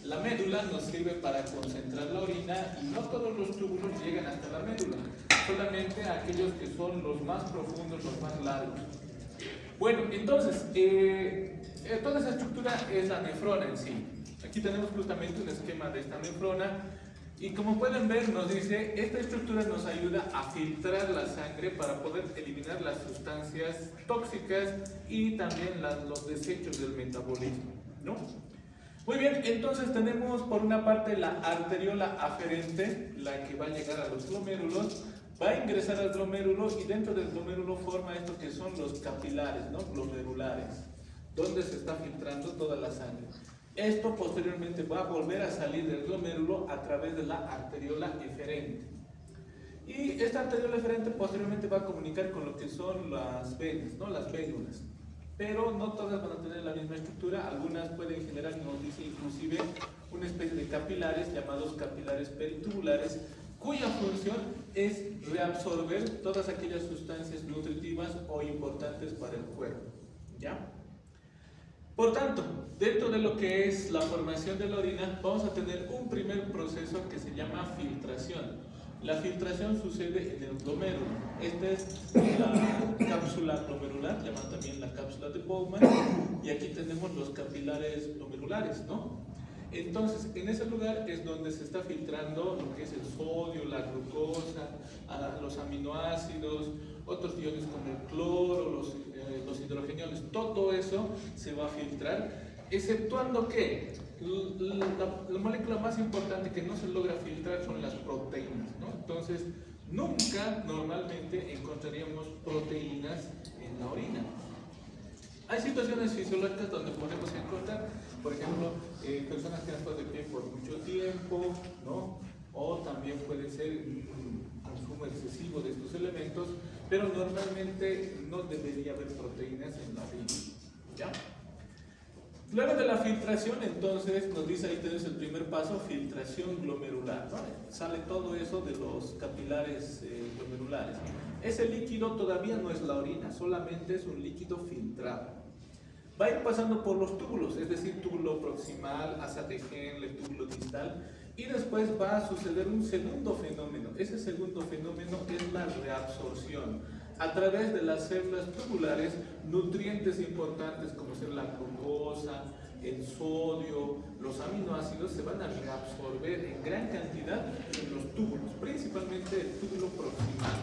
La médula nos sirve para concentrar la orina y no todos los túbulos llegan hasta la médula, solamente aquellos que son los más profundos, los más largos. Bueno, entonces, toda esa estructura es la nefrona en sí. Aquí tenemos justamente un esquema de esta nefrona y como pueden ver nos dice, esta estructura nos ayuda a filtrar la sangre para poder eliminar las sustancias tóxicas y también los desechos del metabolismo, ¿no? Muy bien, entonces tenemos por una parte la arteriola aferente, la que va a llegar a los glomérulos, va a ingresar al glomérulo y dentro del glomérulo forma esto que son los capilares, ¿no? Glomerulares, donde se está filtrando toda la sangre. Esto posteriormente va a volver a salir del glomérulo a través de la arteriola eferente. Y esta arteriola eferente posteriormente va a comunicar con lo que son las venas, ¿no? Las vénulas. Pero no todas van a tener la misma estructura, algunas pueden generar, nos dice inclusive, una especie de capilares llamados capilares peritubulares, cuya función es reabsorber todas aquellas sustancias nutritivas o importantes para el cuerpo, ¿ya? Por tanto, dentro de lo que es la formación de la orina, vamos a tener un primer proceso que se llama filtración. La filtración sucede en el glomérulo. Esta es la cápsula glomerular, llamada también la cápsula de Bowman, y aquí tenemos los capilares glomerulares, ¿no? Entonces, en ese lugar es donde se está filtrando lo que es el sodio, la glucosa, los aminoácidos, otros iones como el cloro, los hidrogeniones, todo eso se va a filtrar, exceptuando que la molécula más importante que no se logra filtrar son las proteínas, ¿no? Entonces, nunca normalmente encontraríamos proteínas en la orina. Hay situaciones fisiológicas donde podemos encontrar, por ejemplo, personas que han estado de pie por mucho tiempo, ¿no? O también puede ser un consumo excesivo de estos elementos, pero normalmente no debería haber proteínas en la orina, ¿ya? Luego de la filtración, entonces, nos dice ahí tenemos el primer paso, filtración glomerular, ¿no? Sale todo eso de los capilares glomerulares. Ese líquido todavía no es la orina, solamente es un líquido filtrado. Va a ir pasando por los túbulos, es decir, túbulo proximal, asa de Henle, túbulo distal, y después va a suceder un segundo fenómeno. Ese segundo fenómeno es la reabsorción a través de las células tubulares, nutrientes importantes como ser la glucosa, el sodio, los aminoácidos se van a reabsorber en gran cantidad en los túbulos, principalmente el túbulo proximal.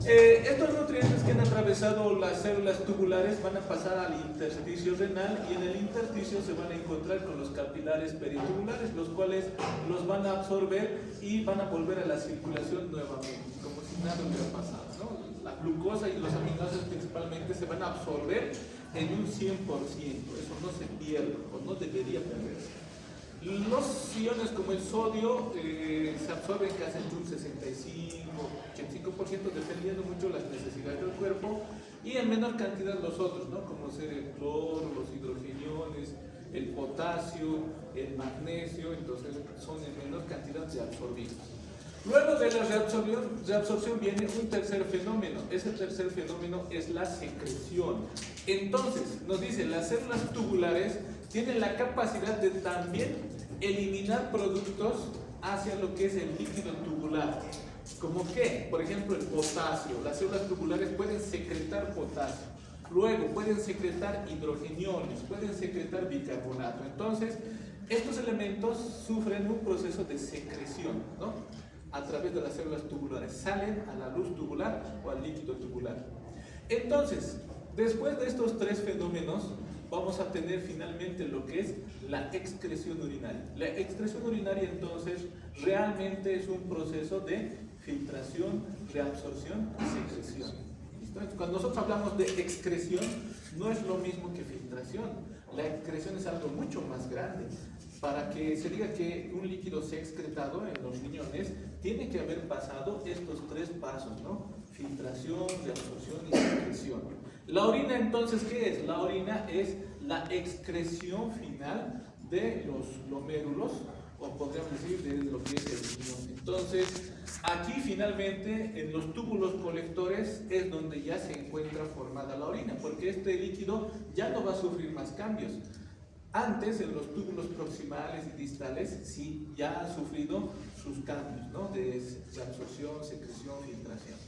Estos nutrientes que han atravesado las células tubulares van a pasar al intersticio renal y en el intersticio se van a encontrar con los capilares peritubulares, los cuales los van a absorber y van a volver a la circulación nuevamente, como si nada hubiera pasado, ¿no? La glucosa y los aminoácidos principalmente se van a absorber en un 100%, eso no se pierde o no debería perderse. Los iones como el sodio se absorben casi entre un 65-85% dependiendo mucho de las necesidades del cuerpo y en menor cantidad los otros, ¿no? Como ser el cloro, los hidrogeniones, el potasio, el magnesio, entonces son en menor cantidad de absorbidos. Luego de la reabsorción viene un tercer fenómeno. Ese tercer fenómeno es la secreción. Entonces, nos dice, las células tubulares tienen la capacidad de también eliminar productos hacia lo que es el líquido tubular. ¿Como qué? Por ejemplo, el potasio. Las células tubulares pueden secretar potasio. Luego pueden secretar hidrogeniones, pueden secretar bicarbonato. Entonces, estos elementos sufren un proceso de secreción, ¿no? A través de las células tubulares. Salen a la luz tubular o al líquido tubular. Entonces, después de estos tres fenómenos, vamos a tener finalmente lo que es la excreción urinaria. La excreción urinaria, entonces, realmente es un proceso de filtración, reabsorción y secreción. Entonces, cuando nosotros hablamos de excreción, no es lo mismo que filtración. La excreción es algo mucho más grande. Para que se diga que un líquido se ha excretado en los riñones, tiene que haber pasado estos tres pasos, ¿no? Filtración, reabsorción y secreción. La orina, entonces, ¿qué es? La orina es la excreción final de los glomérulos, o podríamos decir de lo que es el riñón. Entonces, aquí finalmente, en los túbulos colectores, es donde ya se encuentra formada la orina, porque este líquido ya no va a sufrir más cambios. Antes, en los túbulos proximales y distales, sí ya han sufrido sus cambios, ¿no? De absorción, secreción, filtración.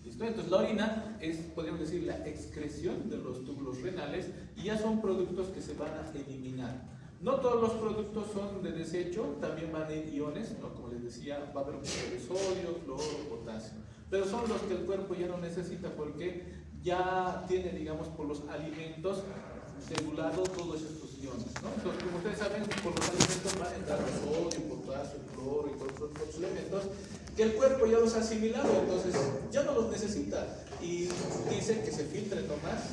¿Listo? Entonces, la orina es, podríamos decir, la excreción de los túbulos renales y ya son productos que se van a eliminar. No todos los productos son de desecho, también van a ir iones, ¿no? Como les decía, va a haber un poco de sodio, cloro, potasio. Pero son los que el cuerpo ya no necesita porque ya tiene, digamos, por los alimentos regulado todos estos iones, ¿no? Entonces, como ustedes saben, por los alimentos van a entrar sodio, potasio, cloro y todos los otros elementos que el cuerpo ya los ha asimilado, entonces ya no los necesita y dice que se filtren nomás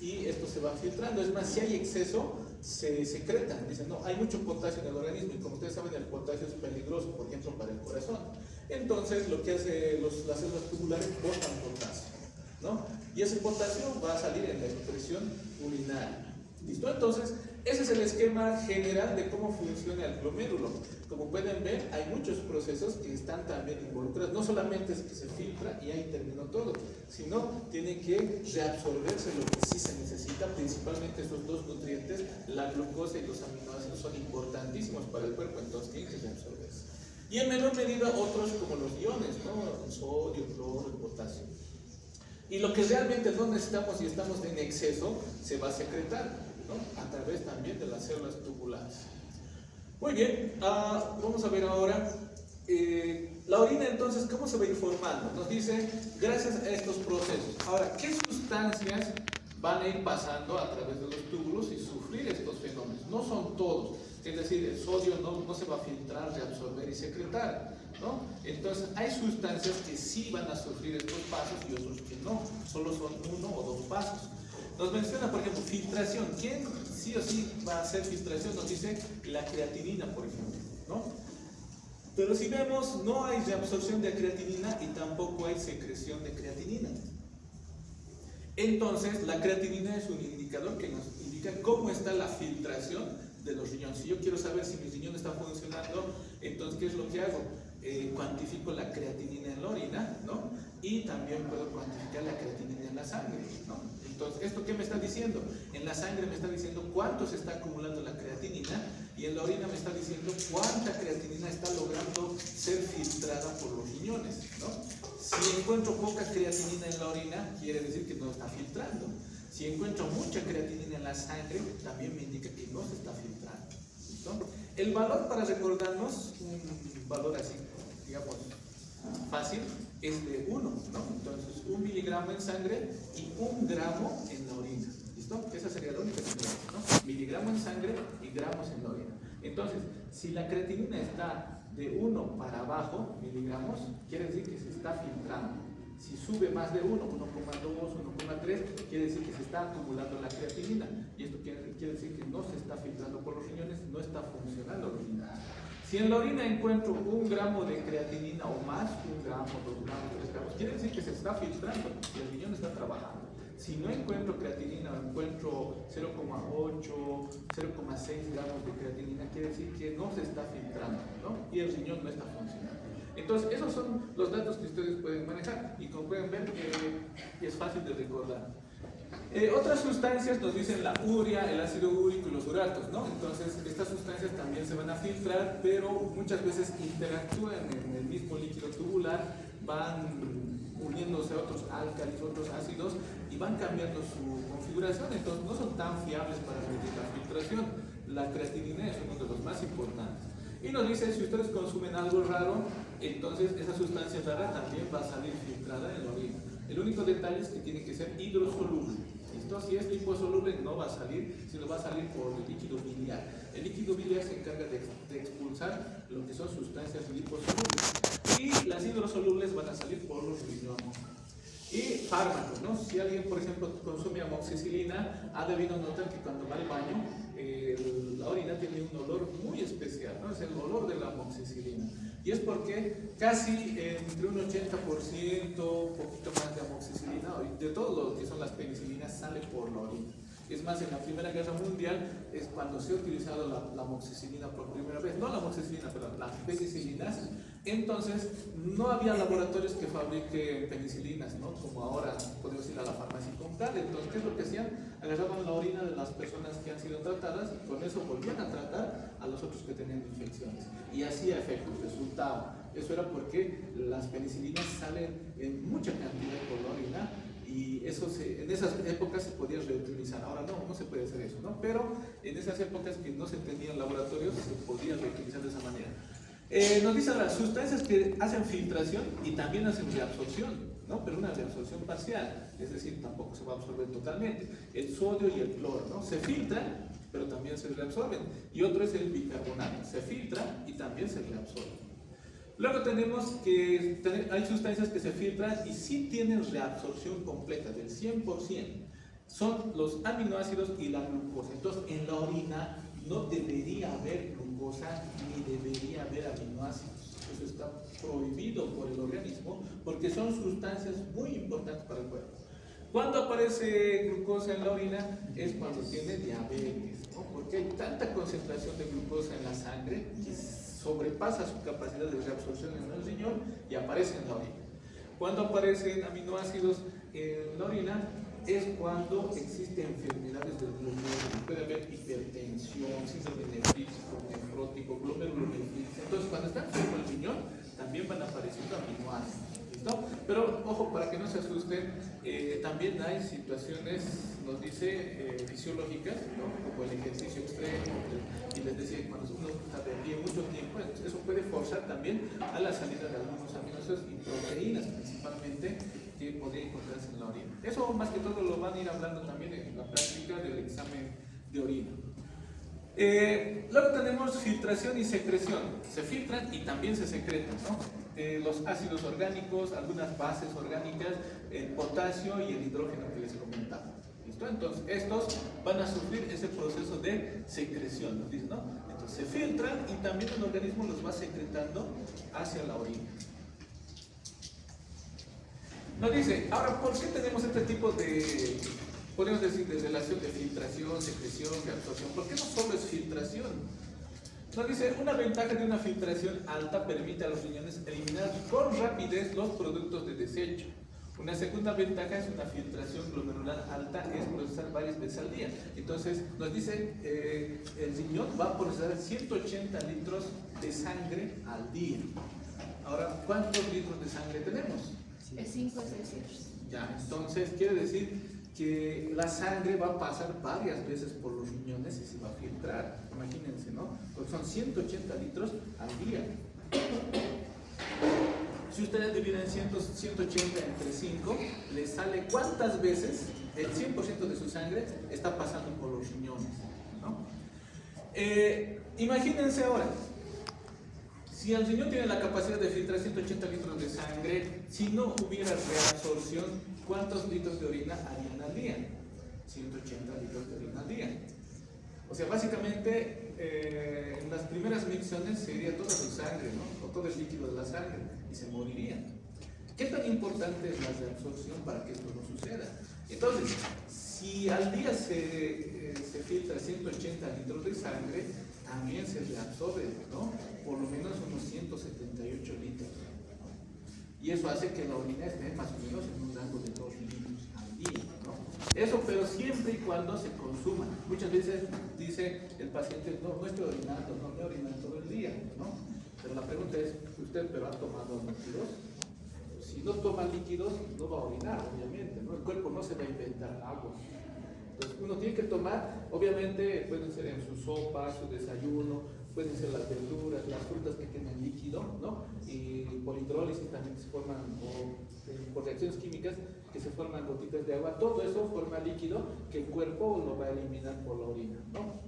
y esto se va filtrando. Es más, si hay exceso, se secreta. Dicen, no, hay mucho potasio en el organismo y como ustedes saben, el potasio es peligroso, por ejemplo, para el corazón. Entonces, lo que hace las células tubulares, botan potasio, ¿no? Y ese potasio va a salir en la excreción urinaria. ¿Listo? Entonces, ese es el esquema general de cómo funciona el glomérulo. Como pueden ver, hay muchos procesos que están también involucrados. No solamente es que se filtra y ahí terminó todo, sino tiene que reabsorberse lo que sí se necesita, principalmente esos dos nutrientes, la glucosa y los aminoácidos son importantísimos para el cuerpo, entonces tienen que reabsorberse. Y en menor medida otros como los iones, ¿no? El sodio, el cloro, el potasio. Y lo que realmente no necesitamos y estamos en exceso, se va a secretar, ¿no? A través también de las células tubulares. Muy bien, vamos a ver ahora la orina. Entonces, ¿cómo se va a ir formando? Nos dice, gracias a estos procesos. Ahora, ¿qué sustancias van a ir pasando a través de los túbulos y sufrir estos fenómenos? No son todos, es decir, el sodio no se va a filtrar, reabsorber y secretar, ¿no? Entonces, hay sustancias que sí van a sufrir estos pasos y otros que no, solo son 1 o 2 pasos. Nos menciona, por ejemplo, filtración. ¿Quién sí o sí va a hacer filtración? Nos dice la creatinina, por ejemplo, ¿no? Pero si vemos, no hay reabsorción de creatinina y tampoco hay secreción de creatinina. Entonces, la creatinina es un indicador que nos indica cómo está la filtración de los riñones. Si yo quiero saber si mi riñón está funcionando, entonces, ¿qué es lo que hago? Cuantifico la creatinina en la orina, ¿no? Y también puedo cuantificar la creatinina en la sangre, ¿no? Entonces, ¿esto qué me está diciendo? En la sangre me está diciendo cuánto se está acumulando la creatinina y en la orina me está diciendo cuánta creatinina está logrando ser filtrada por los riñones, ¿no? Si encuentro poca creatinina en la orina, quiere decir que no está filtrando. Si encuentro mucha creatinina en la sangre, también me indica que no se está filtrando, ¿listo? El valor, para recordarnos, un valor así, digamos, fácil, es de 1, ¿no? Entonces, 1 miligramo en sangre y 1 gramo en la orina, ¿listo? Esa sería la única diferencia, ¿no? Miligramo en sangre y gramos en la orina. Entonces, si la creatinina está de 1 para abajo, miligramos, quiere decir que se está filtrando. Si sube más de 1, 1,2, 1,3, quiere decir que se está acumulando la creatinina. Y esto quiere decir que no se está filtrando por los riñones, no está funcionando los riñones. Si en la orina encuentro 1 gramo de creatinina o más, 1 gramo, 2 gramos, 3 gramos, quiere decir que se está filtrando y el riñón está trabajando. Si no encuentro creatinina o encuentro 0,8, 0,6 gramos de creatinina, quiere decir que no se está filtrando, ¿no? Y el riñón no está funcionando. Entonces, esos son los datos que ustedes pueden manejar y como pueden ver, es fácil de recordar. Otras sustancias nos dicen la urea, el ácido úrico y los uratos, ¿no? Entonces, estas sustancias también se van a filtrar, pero muchas veces interactúan en el mismo líquido tubular, van uniéndose a otros álcalis, otros ácidos y van cambiando su configuración, entonces no son tan fiables para medir la filtración. La creatinina es uno de los más importantes. Y nos dice, si ustedes consumen algo raro, entonces esa sustancia rara también va a salir filtrada en la orina. El único detalle es que tiene que ser hidrosoluble. ¿Listo? Si es liposoluble no va a salir, sino va a salir por el líquido biliar. El líquido biliar se encarga de expulsar lo que son sustancias liposolubles. Y las hidrosolubles van a salir por los riñones. Y fármacos, ¿no? Si alguien, por ejemplo, consume amoxicilina, ha debido notar que cuando va al baño, la orina tiene un olor muy especial, ¿no? Es el olor de la amoxicilina. Y es porque casi entre un 80%, poquito más de amoxicilina, de todo lo que son las penicilinas, sale por la orina. Es más, en la Primera Guerra Mundial es cuando se ha utilizado la amoxicilina por primera vez, no la amoxicilina, perdón, las penicilinas. Entonces, no había laboratorios que fabriquen penicilinas, ¿no? Como ahora podemos ir a la farmacia y comprar. Entonces, ¿qué es lo que hacían? agarraban la orina de las personas que han sido tratadas y con eso volvían a tratar a los otros que tenían infecciones. Y hacía efecto, resultaba. Eso era porque las penicilinas salen en mucha cantidad por la orina y eso en esas épocas se podía reutilizar. Ahora no se puede hacer eso, ¿no? Pero en esas épocas que no se tenían laboratorios se podía reutilizar de esa manera. Nos dicen las sustancias que hacen filtración y también hacen reabsorción, ¿no? Pero una reabsorción parcial, es decir, tampoco se va a absorber totalmente. El sodio y el cloro, ¿no? Se filtran, pero también se reabsorben. Y otro es el bicarbonato, se filtra y también se reabsorbe. Luego tenemos que hay sustancias que se filtran y sí tienen reabsorción completa del 100%. Son los aminoácidos y la glucosa. Entonces, en la orina no debería haber glucosa ni debería haber aminoácidos. Eso está prohibido por el organismo porque son sustancias muy importantes para el cuerpo. Cuando aparece glucosa en la orina es cuando tiene diabetes, ¿no? Porque hay tanta concentración de glucosa en la sangre que sobrepasa su capacidad de reabsorción en el riñón y aparece en la orina. Cuando aparecen aminoácidos en la orina es cuando existen enfermedades del glomérulo. Puede haber hipertensión, síndrome nefrítico, nefrótico, glomerulonephritis. Entonces, cuando está enfermo el riñón, también van apareciendo aminoácidos. ¿Listo? Pero, ojo, para que no se asusten, también hay situaciones, nos dice, fisiológicas, ¿no? Como el ejercicio extremo, y les decía, cuando uno está de pie mucho tiempo, eso puede forzar también a la salida de algunos aminoácidos y proteínas, principalmente, que podría encontrarse en la orina. Eso más que todo lo van a ir hablando también en la práctica del examen de orina. Luego tenemos filtración y secreción. Se filtran y también se secretan, ¿no? Los ácidos orgánicos, algunas bases orgánicas, el potasio y el hidrógeno que les comentaba. ¿Listo? Entonces, estos van a sufrir ese proceso de secreción, ¿no? Entonces, se filtran y también el organismo los va secretando hacia la orina. Nos dice, ahora, ¿por qué tenemos este tipo de, podemos decir, de relación de filtración, secreción, reabsorción? ¿Por qué no solo es filtración? Nos dice, una ventaja de una filtración alta permite a los riñones eliminar con rapidez los productos de desecho. Una segunda ventaja es una filtración glomerular alta, es procesar varias veces al día. Entonces, nos dice, el riñón va a procesar 180 litros de sangre al día. Ahora, ¿cuántos litros de sangre tenemos? 5 o 6 litros. Ya, entonces quiere decir que la sangre va a pasar varias veces por los riñones y se va a filtrar. Imagínense, ¿no? Porque son 180 litros al día. Si ustedes dividen 180 entre 5, les sale cuántas veces el 100% de su sangre está pasando por los riñones, ¿no? Imagínense ahora, si el riñón tiene la capacidad de filtrar 180 litros de sangre, si no hubiera reabsorción, ¿cuántos litros de orina harían al día? 180 litros de orina al día. O sea, básicamente, en las primeras micciones se iría toda su sangre, ¿no? O todo el líquido de la sangre, y se morirían. ¿Qué tan importante es la reabsorción para que esto no suceda? Entonces, si al día se filtra 180 litros de sangre, también se reabsorbe, ¿no? Por lo menos unos 178 litros, ¿no? Y eso hace que la orina esté más o menos en un rango de 2 litros al día, ¿no? Eso, pero siempre y cuando se consuma. Muchas veces dice el paciente, no estoy orinando, no me orinan todo el día, ¿no? Pero la pregunta es, ¿usted pero ha tomado líquidos? Si no toma líquidos, no va a orinar, obviamente, ¿no? El cuerpo no se va a inventar agua. Entonces, uno tiene que tomar, obviamente, pueden ser en su sopa, su desayuno, pueden ser las verduras, las frutas que tienen líquido, ¿no? Y por hidrólisis también se forman, o por reacciones químicas, que se forman gotitas de agua. Todo eso forma líquido que el cuerpo lo va a eliminar por la orina, ¿no?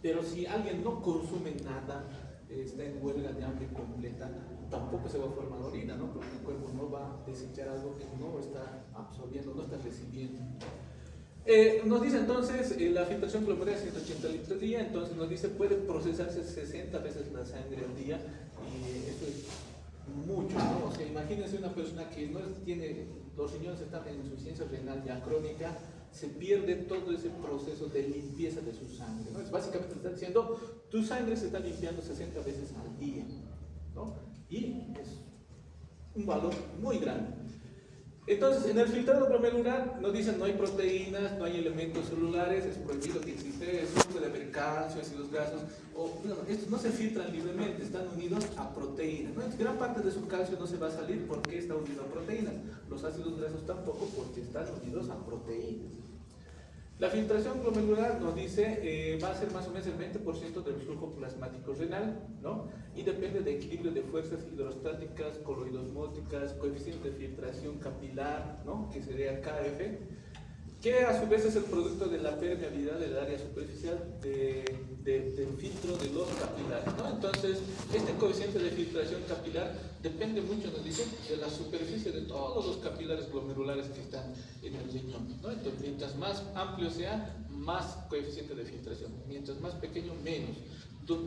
Pero si alguien no consume nada, está en huelga de hambre completa, tampoco se va a formar orina, ¿no? Porque el cuerpo no va a desechar algo que no está absorbiendo, no está recibiendo. Nos dice entonces, la filtración glomerular es 180 litros al día, entonces nos dice puede procesarse 60 veces la sangre al día, y eso es mucho, ¿no? O sea, imagínense una persona que no tiene, los riñones están en insuficiencia renal ya crónica, se pierde todo ese proceso de limpieza de su sangre, ¿no? Es básicamente está diciendo, tu sangre se está limpiando 60 veces al día, ¿no? Y es un valor muy grande. Entonces, en el filtrado glomerular nos dicen no hay proteínas, no hay elementos celulares, es prohibido que existe eso, puede haber calcio, ácidos grasos, estos no se filtran libremente, están unidos a proteínas, ¿no? Gran parte de su calcio no se va a salir porque está unido a proteínas, los ácidos grasos tampoco porque están unidos a proteínas. La filtración glomerular nos dice va a ser más o menos el 20% del flujo plasmático renal, ¿no? Y depende de equilibrio de fuerzas hidrostáticas, coloidosmóticas, coeficiente de filtración capilar, ¿no? Que sería KF, que a su vez es el producto de la permeabilidad del área superficial del filtro de los capilares, ¿no? Entonces, este coeficiente de filtración capilar depende mucho, nos dice, de la superficie de todos los capilares glomerulares que están en el riñón, ¿no? Entonces, mientras más amplio sea, más coeficiente de filtración, mientras más pequeño, menos.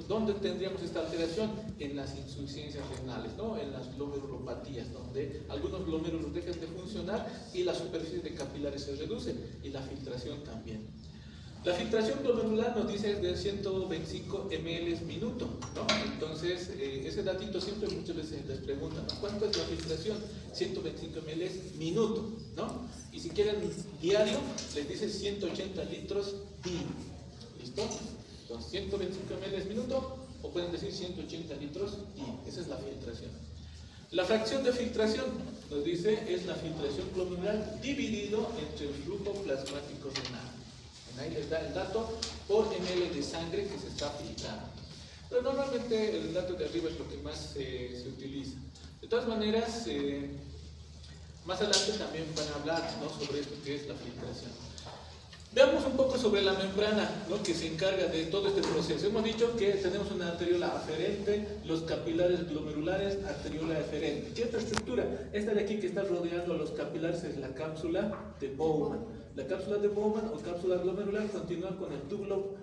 ¿Dónde tendríamos esta alteración? En las insuficiencias renales, ¿no? En las glomerulopatías, donde algunos glomérulos dejan de funcionar y la superficie de capilares se reduce y la filtración también. La filtración glomerular nos dice es de 125 ml minuto, ¿no? Entonces, ese datito siempre muchas veces les preguntan, ¿no? ¿Cuánto es la filtración? 125 ml minuto, ¿no? Y si quieren diario, les dice 180 litros día, ¿listo? Entonces, 125 ml minuto, o pueden decir 180 litros día, esa es la filtración. La fracción de filtración, nos dice, es la filtración glomerular dividido entre el flujo plasmático renal. Ahí les da el dato por ml de sangre que se está filtrando. Pero normalmente el dato de arriba es lo que más se utiliza. De todas maneras, más adelante también van a hablar, ¿no? Sobre esto que es la filtración. Veamos un poco sobre la membrana, ¿no? Que se encarga de todo este proceso. Hemos dicho que tenemos una arteriola aferente, los capilares glomerulares, arteriola eferente. ¿Qué otra estructura? Esta de aquí que está rodeando a los capilares es la cápsula de Bowman. La cápsula de Bowman o cápsula glomerular continúa con el túbulo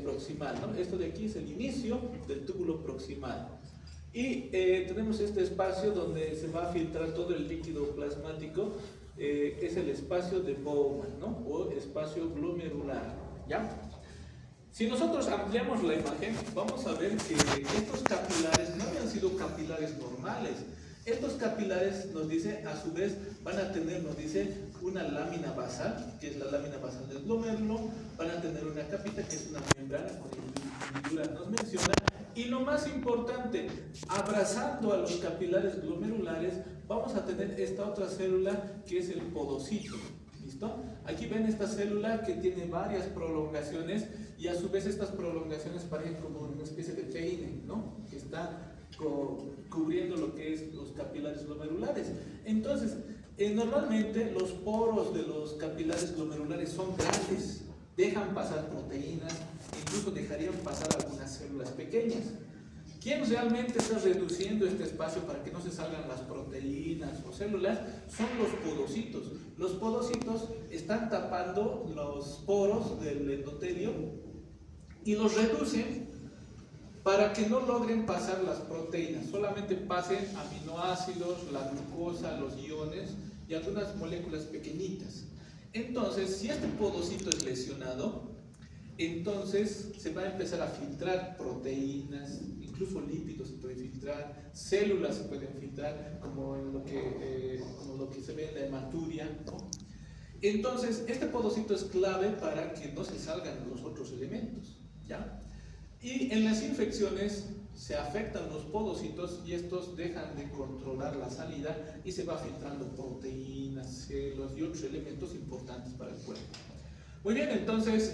proximal, ¿no? Esto de aquí es el inicio del túbulo proximal. Y tenemos este espacio donde se va a filtrar todo el líquido plasmático, es el espacio de Bowman, ¿no? O espacio glomerular, ¿ya? Si nosotros ampliamos la imagen, vamos a ver que estos capilares no habían sido capilares normales. Estos capilares, nos dice, a su vez van a tener, nos dice, una lámina basal, que es la lámina basal del glomérulo, van a tener una capita, que es una membrana, con hendidura nos menciona, y lo más importante, abrazando a los capilares glomerulares, vamos a tener esta otra célula, que es el podocito, ¿listo? Aquí ven esta célula que tiene varias prolongaciones, y a su vez estas prolongaciones parecen como una especie de peine, ¿no? Que está cubriendo lo que es los capilares glomerulares. Entonces, normalmente los poros de los capilares glomerulares son grandes, dejan pasar proteínas, incluso dejarían pasar algunas células pequeñas. ¿Quién realmente está reduciendo este espacio para que no se salgan las proteínas o células? Son los podocitos. Los podocitos están tapando los poros del endotelio y los reducen para que no logren pasar las proteínas, solamente pasen aminoácidos, la glucosa, los iones y algunas moléculas pequeñitas. Entonces, si este podocito es lesionado, entonces se va a empezar a filtrar proteínas, incluso lípidos se pueden filtrar, células se pueden filtrar, como lo que se ve en la hematuria, ¿no? Entonces, este podocito es clave para que no se salgan los otros elementos, ¿ya? Y en las infecciones se afectan los podocitos y estos dejan de controlar la salida y se va filtrando proteínas, células y otros elementos importantes para el cuerpo. Muy bien, entonces,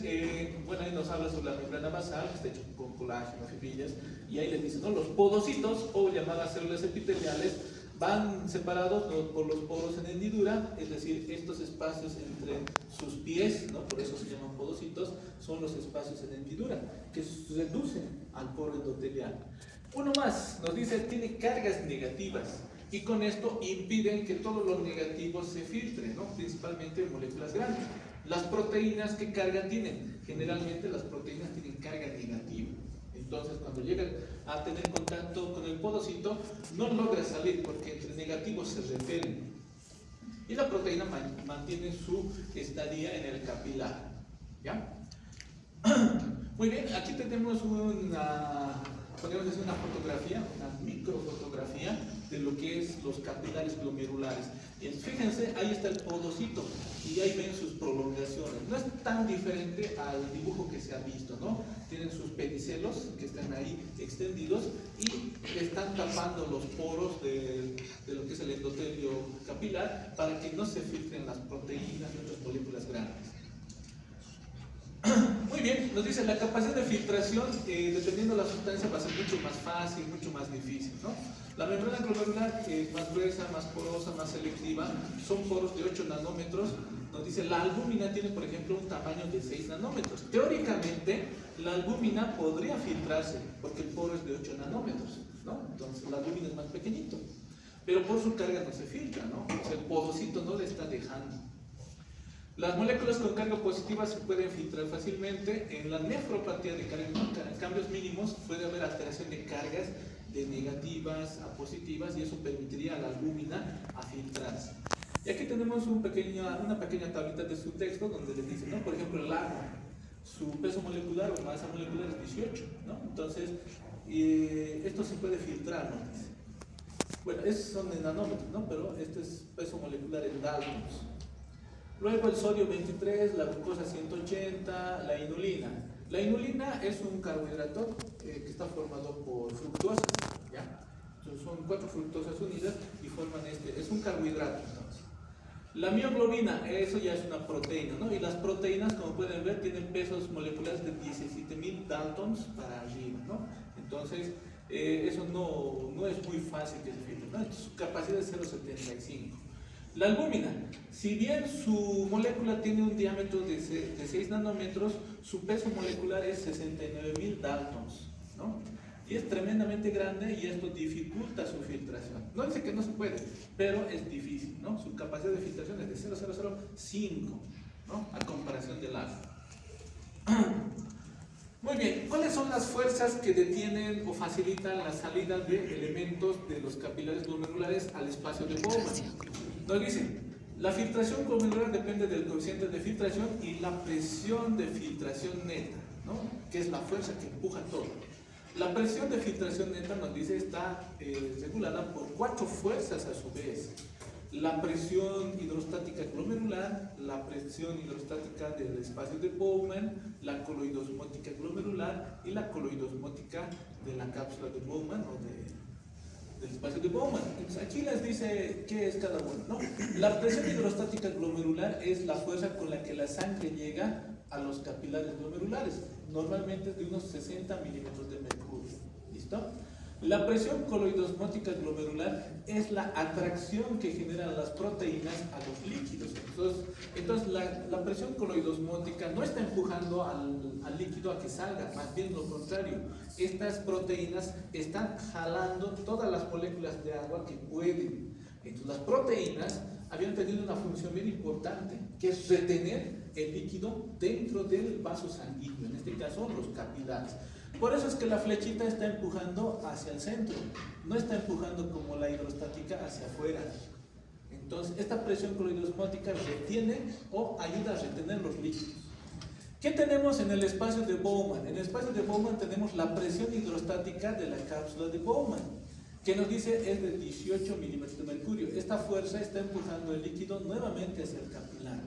bueno, ahí nos habla sobre la membrana basal, que está hecha con colágeno, fibrillas, y ahí les dice, ¿no? Los podocitos, o llamadas células epiteliales, van separados por los poros en hendidura, es decir, estos espacios entre sus pies, ¿no? Por eso se llaman podocitos, son los espacios en hendidura, que reducen al poro endotelial. Uno más, nos dice, tiene cargas negativas, y con esto impiden que todos los negativos se filtren, ¿no? Principalmente moléculas grandes. Las proteínas, ¿qué carga tienen? Generalmente las proteínas tienen carga negativa. Entonces, cuando llegan a tener contacto con el podocito, no logra salir porque entre negativos se repelen. Y la proteína mantiene su estadía en el capilar. ¿Ya? Muy bien, aquí tenemos podríamos hacer una fotografía, una microfotografía de lo que es los capilares glomerulares. Y fíjense, ahí está el podocito y ahí ven sus prolongaciones. No es tan diferente al dibujo que se ha visto, ¿no? Tienen sus pedicelos que están ahí extendidos y están tapando los poros de lo que es el endotelio capilar para que no se filtren las proteínas y otras moléculas grandes. Muy bien, nos dice la capacidad de filtración, dependiendo de la sustancia, va a ser mucho más fácil, mucho más difícil, ¿no? La membrana glomerular, más gruesa, más porosa, más selectiva, son poros de 8 nanómetros. Nos dice la albúmina tiene, por ejemplo, un tamaño de 6 nanómetros. Teóricamente, la albúmina podría filtrarse porque el poro es de 8 nanómetros, ¿no? Entonces, la albúmina es más pequeñito, pero por su carga no se filtra, ¿no? O sea, el porocito no le está dejando. Las moléculas con carga positiva se pueden filtrar fácilmente. En la nefropatía de cambios mínimos puede haber alteración de cargas de negativas a positivas y eso permitiría a la albúmina a filtrarse. Y aquí tenemos una pequeña tablita de su texto donde les dice, ¿no? Por ejemplo, el agua, su peso molecular o masa molecular es 18, ¿no? Entonces, esto se puede filtrar, ¿no? Bueno, esos son en nanómetros, ¿no? Pero este es peso molecular en daltons. Luego el sodio 23, la glucosa 180, la inulina. La inulina es un carbohidrato que está formado por fructosa, ¿ya? Entonces son 4 fructosas unidas y forman es un carbohidrato. Entonces. La mioglobina, eso ya es una proteína, ¿no? Y las proteínas, como pueden ver, tienen pesos moleculares de 17.000 daltons para arriba, ¿no? Entonces, eso no es muy fácil que se filtre, ¿no? Entonces, su capacidad es 0,75. La albúmina, si bien su molécula tiene un diámetro de 6 nanómetros, su peso molecular es 69.000 daltons, ¿no? Y es tremendamente grande y esto dificulta su filtración. No dice que no se puede, pero es difícil, ¿no? Su capacidad de filtración es de 0,005, ¿no? A comparación del agua. Muy bien, ¿cuáles son las fuerzas que detienen o facilitan la salida de elementos de los capilares glomerulares al espacio de Bowman? Nos dice, la filtración glomerular depende del coeficiente de filtración y la presión de filtración neta, ¿no? Que es la fuerza que empuja todo. La presión de filtración neta, nos dice, está regulada por 4 fuerzas a su vez. La presión hidrostática glomerular, la presión hidrostática del espacio de Bowman, la coloidosmótica glomerular y la coloidosmótica de la cápsula de Bowman o del espacio de Bowman. Entonces aquí les dice qué es cada uno, ¿no? La presión hidrostática glomerular es la fuerza con la que la sangre llega a los capilares glomerulares. Normalmente es de unos 60 milímetros de mercurio. ¿Listo? La presión coloidosmótica glomerular es la atracción que generan las proteínas a los líquidos. Entonces la presión coloidosmótica no está empujando al líquido a que salga, más bien lo contrario. Estas proteínas están jalando todas las moléculas de agua que pueden. Entonces las proteínas habían tenido una función bien importante, que es retener el líquido dentro del vaso sanguíneo, en este caso los capilares. Por eso es que la flechita está empujando hacia el centro, no está empujando como la hidrostática hacia afuera. Entonces, esta presión coloidosmótica retiene o ayuda a retener los líquidos. ¿Qué tenemos en el espacio de Bowman? En el espacio de Bowman tenemos la presión hidrostática de la cápsula de Bowman, que nos dice es de 18 milímetros de mercurio. Esta fuerza está empujando el líquido nuevamente hacia el capilar.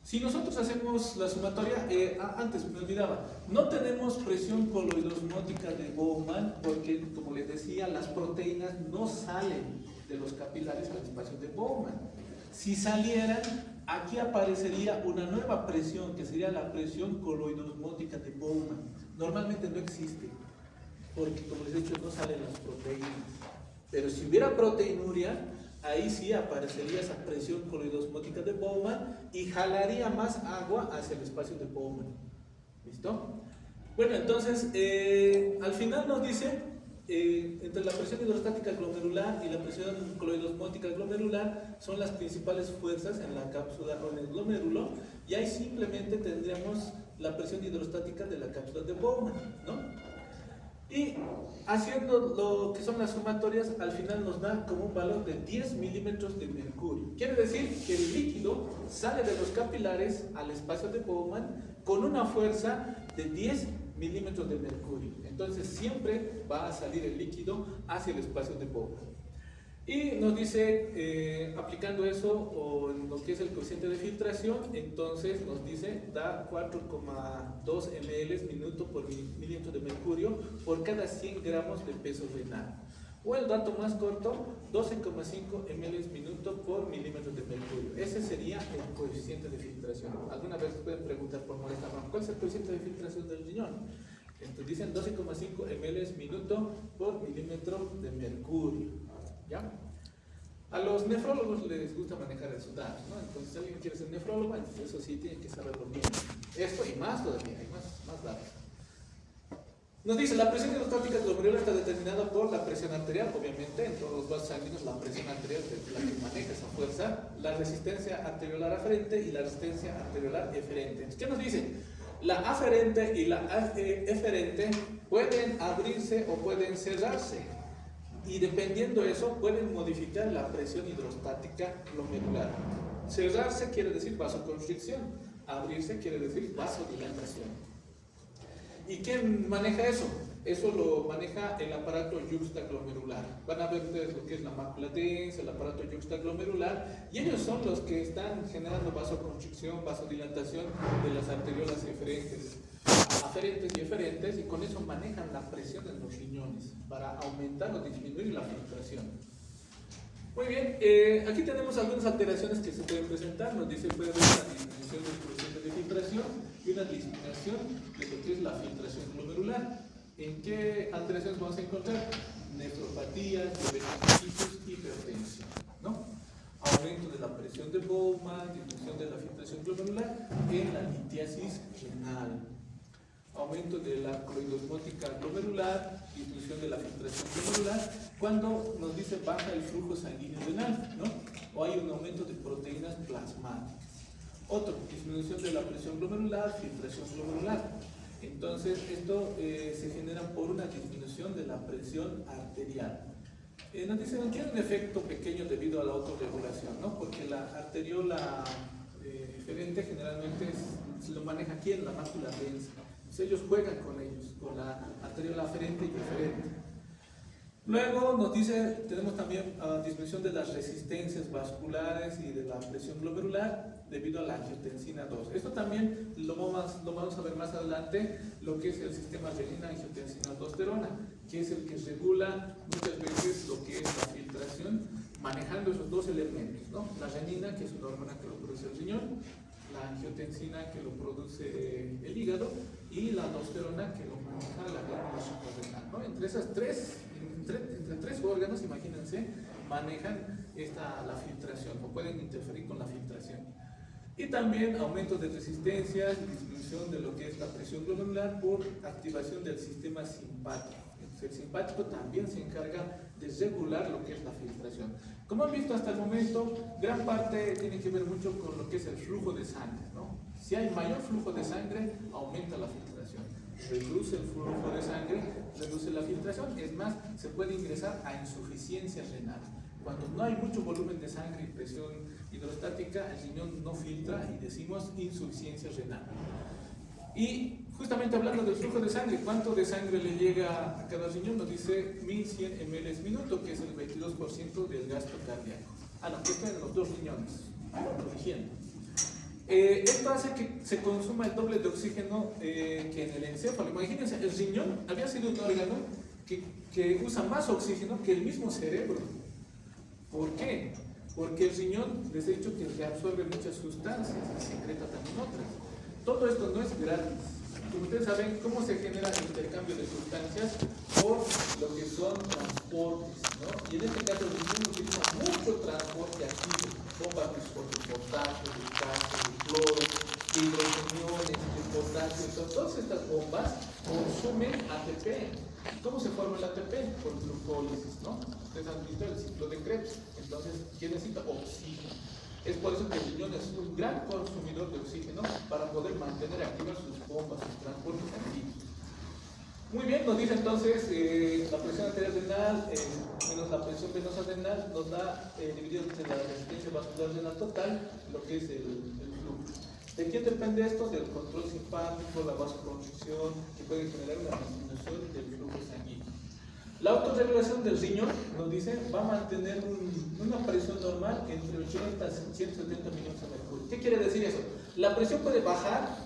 Si nosotros hacemos la sumatoria, antes me olvidaba, no tenemos presión coloidosmótica de Bowman porque, como les decía, las proteínas no salen de los capilares al espacio de Bowman. Si salieran, aquí aparecería una nueva presión, que sería la presión coloidosmótica de Bowman. Normalmente no existe, porque, como les he dicho, no salen las proteínas. Pero si hubiera proteinuria, ahí sí aparecería esa presión coloidosmótica de Bowman y jalaría más agua hacia el espacio de Bowman. ¿Listo? Bueno, entonces, al final nos dice, entre la presión hidrostática glomerular y la presión coloidosmótica glomerular son las principales fuerzas en la cápsula o en el glomérulo, y ahí simplemente tendríamos la presión hidrostática de la cápsula de Bowman, ¿no? Y haciendo lo que son las sumatorias, al final nos da como un valor de 10 milímetros de mercurio. Quiere decir que el líquido sale de los capilares al espacio de Bowman con una fuerza de 10 milímetros de mercurio. Entonces siempre va a salir el líquido hacia el espacio de Bowman. Y nos dice, aplicando eso o en lo que es el coeficiente de filtración, entonces nos dice da 4,2 ml minuto por milímetro de mercurio por cada 100 gramos de peso renal. O el dato más corto, 12,5 ml minuto por milímetro de mercurio. Ese sería el coeficiente de filtración. Alguna vez pueden preguntar por molestar, ¿cuál es el coeficiente de filtración del riñón? Entonces dicen 12,5 ml minuto por milímetro de mercurio. ¿Ya? A los nefrólogos les gusta manejar esos datos, ¿no? Entonces, si alguien quiere ser nefrólogo, entonces eso sí tiene que saberlo bien. Esto y más todavía, hay más datos. Nos dice, la presión hidrostática glomerular está determinada por la presión arterial, obviamente, en todos los vasos sanguíneos la presión arterial es la que maneja esa fuerza, la resistencia arteriolar aferente y la resistencia arteriolar eferente. ¿Qué nos dice? La aferente y la eferente pueden abrirse o pueden cerrarse. Y dependiendo de eso, pueden modificar la presión hidrostática glomerular. Cerrarse quiere decir vasoconstricción, abrirse quiere decir vasodilatación. ¿Y quién maneja eso? Eso lo maneja el aparato yuxtaglomerular. Van a ver ustedes lo que es la mácula densa, el aparato yuxtaglomerular, y ellos son los que están generando vasoconstricción, vasodilatación de las arteriolas aferentes y eferentes, y con eso manejan la presión en los riñones para aumentar o disminuir la filtración. Muy bien, aquí tenemos algunas alteraciones que se pueden presentar. Nos dice puede haber una disminución del coeficiente de filtración y una disminución de lo que es la filtración glomerular. ¿En qué alteraciones vamos a encontrar? Nefropatías, diabetes, hipertensión, ¿no? Aumento de la presión de Bowman, disminución de la filtración glomerular en la litiasis renal. Aumento de la cloidosmótica glomerular, disminución de la filtración glomerular, cuando nos dice baja el flujo sanguíneo renal, ¿no? O hay un aumento de proteínas plasmáticas. Otro, disminución de la presión glomerular, filtración glomerular. Entonces, esto se genera por una disminución de la presión arterial. Nos dice, no tiene un efecto pequeño debido a la autorregulación, ¿no? Porque la arteriola eferente generalmente se lo maneja aquí en la mácula densa. Entonces ellos juegan con ellos, con la arteriola aferente y eferente. Luego nos dice, tenemos también disminución de las resistencias vasculares y de la presión glomerular debido a la angiotensina 2. Esto también lo vamos a ver más adelante, lo que es el sistema renina-angiotensina-aldosterona, que es el que regula muchas veces lo que es la filtración, manejando esos dos elementos, ¿no? La renina, que es una hormona que lo produce el riñón, la angiotensina, que lo produce el hígado, y la aldosterona, que lo maneja la glándula suprarrenal, ¿no? Entre esas entre tres órganos, imagínense, manejan la filtración o pueden interferir con la filtración. Y también aumento de resistencias, disminución de lo que es la presión glomerular por activación del sistema simpático. El simpático también se encarga de regular lo que es la filtración. Como han visto hasta el momento, gran parte tiene que ver mucho con lo que es el flujo de sangre, ¿no? Si hay mayor flujo de sangre, aumenta la filtración. Reduce el flujo de sangre, reduce la filtración. Es más, se puede ingresar a insuficiencia renal. Cuando no hay mucho volumen de sangre y presión hidrostática, el riñón no filtra y decimos insuficiencia renal. Y justamente hablando del flujo de sangre, ¿cuánto de sangre le llega a cada riñón? Nos dice 1100 ml minuto, que es el 22% del gasto cardíaco. No, esto en los dos riñones, corrigiendo. Esto hace que se consuma el doble de oxígeno que en el encéfalo. Imagínense, el riñón había sido un órgano que usa más oxígeno que el mismo cerebro. ¿Por qué? Porque el riñón, les he dicho que reabsorbe muchas sustancias y secreta también otras. Todo esto no es gratis. Como ustedes saben, ¿cómo se genera el intercambio de sustancias? Por lo que son transportes, ¿no? Y en este caso el riñón utiliza mucho transporte activo, bombas de potasio, de calcio, de cloro, de hidrogeniones, de potasio. Entonces, todas estas bombas consumen ATP. ¿Cómo se forma el ATP? Por glucólisis, ¿no? Ustedes han visto el ciclo de Krebs. Entonces, ¿quién necesita? Oxígeno. Es por eso que el riñón es un gran consumidor de oxígeno para poder mantener activas sus bombas, sus transportes activos. Muy bien, nos dice entonces la presión arterial renal menos la presión venosa renal nos da, dividido entre la resistencia vascular renal total, lo que es el flujo. ¿De quién depende esto? Del control simpático, la vasoconstricción, que puede generar una disminución del flujo sanguíneo. La autorregulación del riñón, nos dice, va a mantener una presión normal entre 80 y 170 milímetros de mercurio. ¿Qué quiere decir eso? La presión puede bajar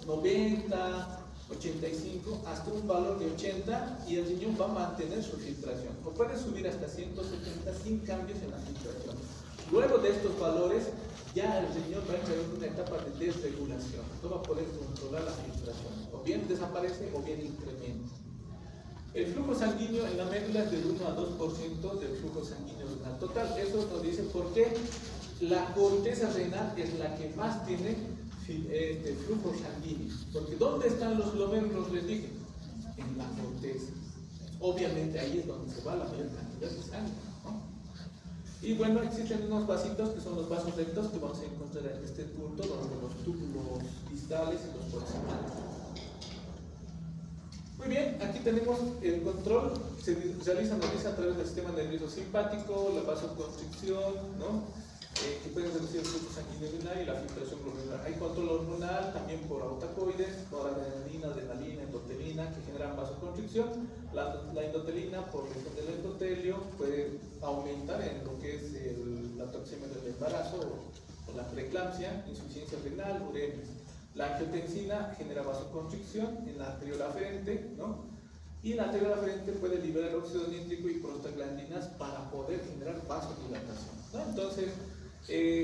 90, 85, hasta un valor de 80 y el riñón va a mantener su filtración. O puede subir hasta 170 sin cambios en la filtración. Luego de estos valores, ya el riñón va a entrar en una etapa de desregulación. No va a poder controlar la filtración. O bien desaparece o bien incrementa. El flujo sanguíneo en la médula es del 1 a 2% del flujo sanguíneo renal total. Eso nos dice por qué la corteza renal es la que más tiene flujo sanguíneo. Porque ¿dónde están los glomérulos? Les dije, en la corteza. Obviamente ahí es donde se va la mayor cantidad de sangre, ¿no? Y bueno, existen unos vasitos que son los vasos rectos que vamos a encontrar en este punto, donde los túbulos distales y los proximales. Muy bien, aquí tenemos el control, se realiza a través del sistema nervioso simpático, la vasoconstricción, ¿no? Que pueden reducir el flujo sanguíneo renal y la filtración glomerular. Hay control hormonal también por autacoides, por adrenalina, endotelina, que generan vasoconstricción. La endotelina, por lesión del endotelio, puede aumentar en lo que es la toxemia del embarazo o la preeclampsia, insuficiencia renal, uremia. La angiotensina genera vasoconstricción en la arteriola aferente, ¿no? Y la arteriola aferente puede liberar óxido nítrico y prostaglandinas para poder generar vasodilatación, ¿no? Entonces,